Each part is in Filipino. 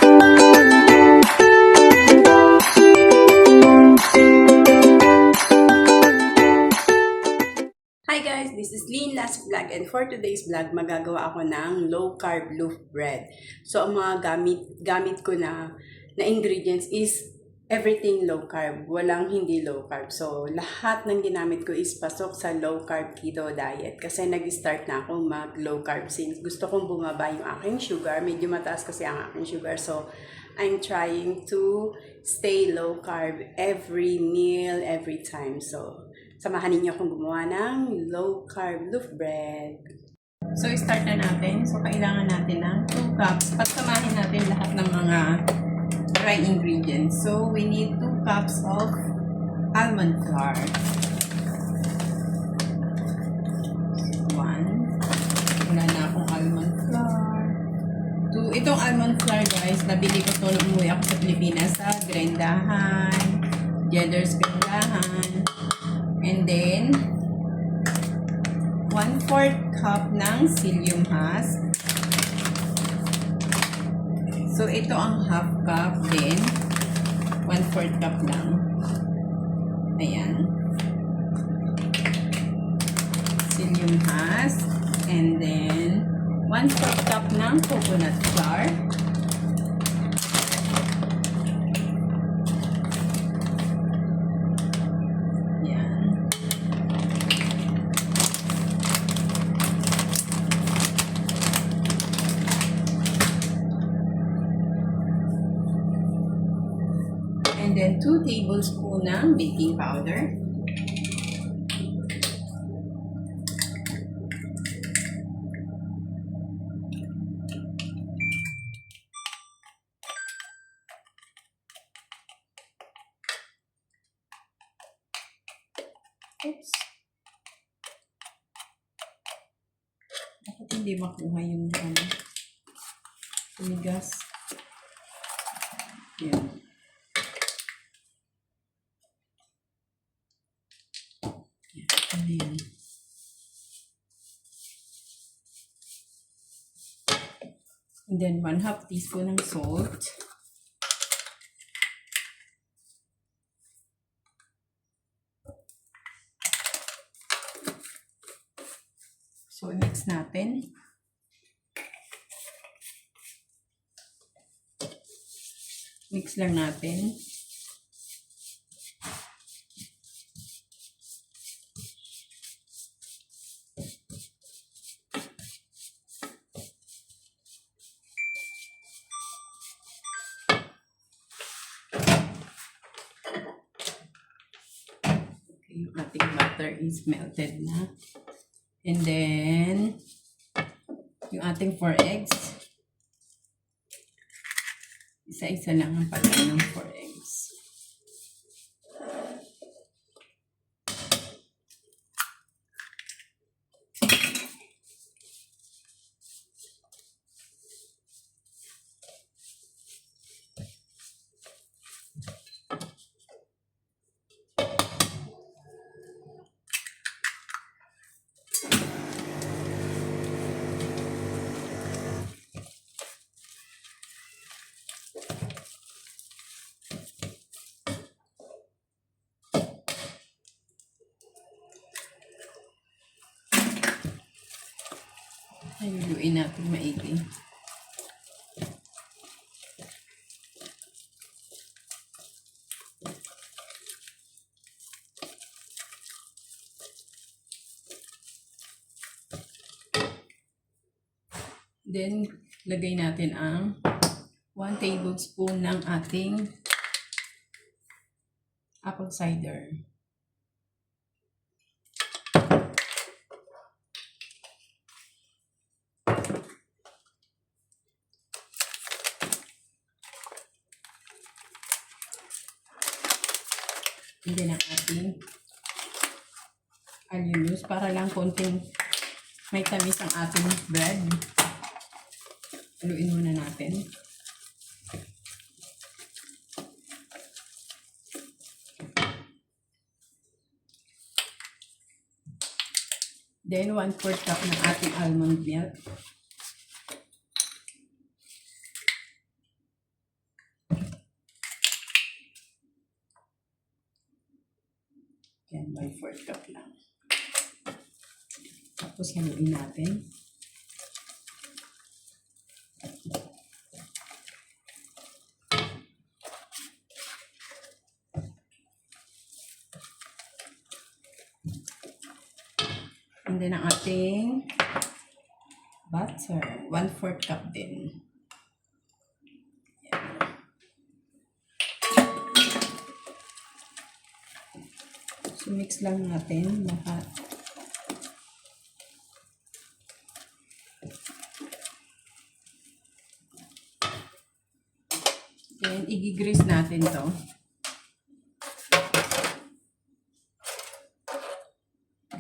Hi guys, this is Lynn Last Vlog, and for today's vlog, magagawa ako ng low carb loaf bread. So ang mga gamit ko na ingredients is everything low carb, walang hindi low carb. So lahat ng ginamit ko is pasok sa low carb keto diet kasi nag-start na ako mag low carb since gusto kong bumaba yung aking sugar. Medyo mataas kasi ang aking sugar, so I'm trying to stay low carb every meal, every time. So samahan ninyo akong gumawa ng low carb loaf bread. So, start na natin. So, kailangan natin ng 2 cups. Pagsamahin natin lahat ng mga dry ingredients. So, we need 2 cups of almond flour. 1. Wala na akong almond flour. 2. Itong almond flour, guys, nabili ko ito nung umuwi ako sa Pilipinas sa Grendahan, Jedder's Grendahan. And then, 1/4 cup ng psyllium husk. So, ito ang half cup din. 1/4 cup lang. Ayan. Psyllium husk. And then, 1/4 cup ng coconut flour. And then 2 tablespoons ng baking powder. Oops. Bakit hindi makuha yung tumigas? Yan. Ayan. And then 1/2 teaspoon ng salt. So, mix natin. Mix lang natin. Yung ating butter is melted na. And then, yung ating 4 eggs. Isa-isa lang ang palagay ng 4 eggs. Ayuluin natin maigi. Then, lagay natin ang 1 tablespoon ng ating apple cider. And then ang ating alulus para lang konting may tamis ang ating bread. Haluin muna natin. Then 1/4 cup ng ating almond milk. 1/4 cup lang. Tapos haluin natin. And then ang ating butter, 1/4 cup din. Yan. So mix lang natin lahat. Then i-grease natin to.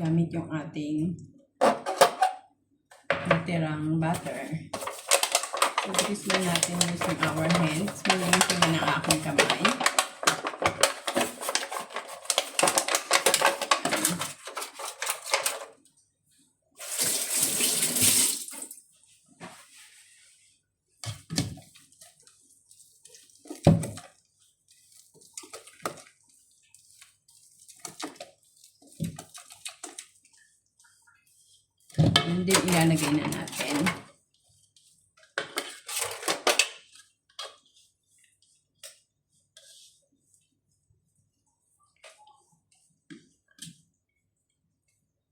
Gamit yung ating natirang butter. So, grease lang natin using our hands. Malalim sila ng aking kamay. And then, ilalagay na natin.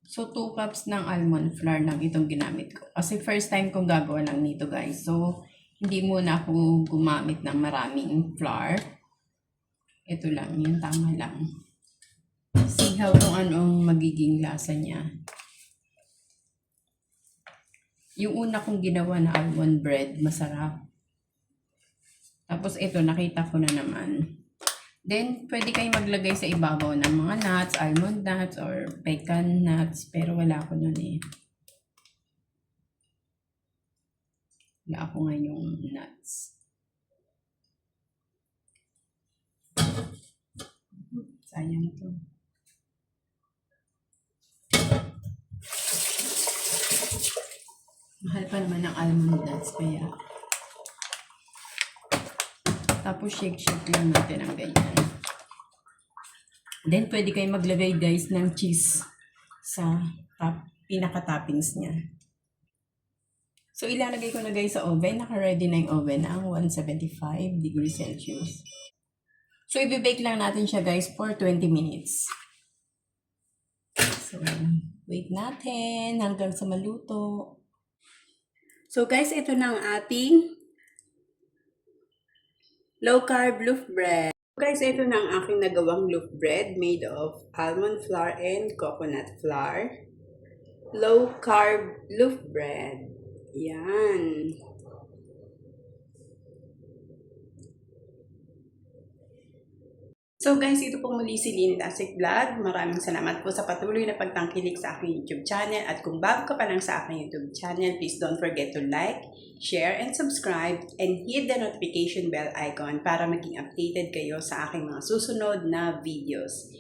So, 2 cups ng almond flour lang itong ginamit ko. Kasi first time kong gagawa lang nito, guys. So, hindi muna ako gumamit ng maraming flour. Ito lang, yung tama lang. See how kung anong magiging lasa niya. Yung una kong ginawa na almond bread, masarap. Tapos ito, nakita ko na naman. Then, pwede kayong maglagay sa ibabaw ng mga nuts, almond nuts, or pecan nuts. Pero wala ko nun eh. Wala ako ngayong nuts. Sayang to. Mahal pa naman ang almond nuts, kaya. Tapos shake lang natin ang ganyan. Then, pwede kayong maglagay, guys, ng cheese sa pinaka-toppings niya. So, ilalagay ko na, guys, sa oven. Naka-ready na yung oven ang 175 degrees Celsius. So, i-bake lang natin siya, guys, for 20 minutes. So, wait natin hanggang sa maluto. So, guys, ito na ang ating low-carb loaf bread. Guys, ito na ang aking nagawang loaf bread made of almond flour and coconut flour. Low-carb loaf bread. Yan. So guys, ito po muli si Lynn Lasik Vlog. Maraming salamat po sa patuloy na pagtangkilik sa aking YouTube channel. At kung bago ka pa lang sa aking YouTube channel, please don't forget to like, share, and subscribe. And hit the notification bell icon para maging updated kayo sa aking mga susunod na videos.